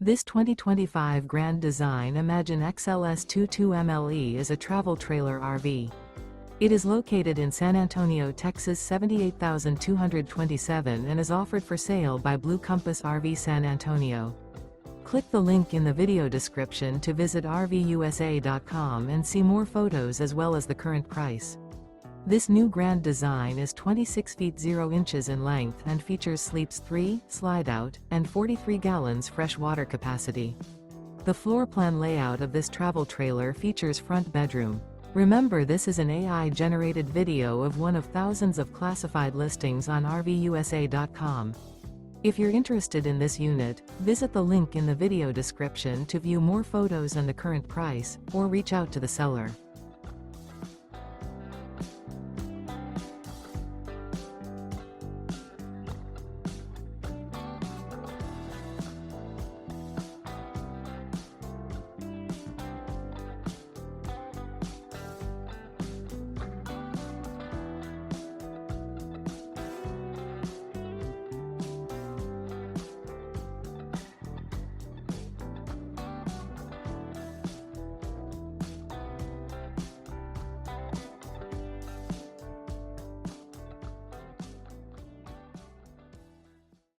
This 2025 Grand Design Imagine XLS 22MLE is a travel trailer RV. It is located in San Antonio, Texas 78227 and is offered for sale by Blue Compass RV San Antonio. Click the link in the video description to visit RVUSA.com and see more photos as well as the current price. This new Grand Design is 26 feet 0 inches in length and features sleeps 3, Slideout, and 43 gallons fresh water capacity. The floor plan layout of this travel trailer features front bedroom. Remember, this is an AI-generated video of one of thousands of classified listings on RVUSA.com. If you're interested in this unit, visit the link in the video description to view more photos and the current price, or reach out to the seller.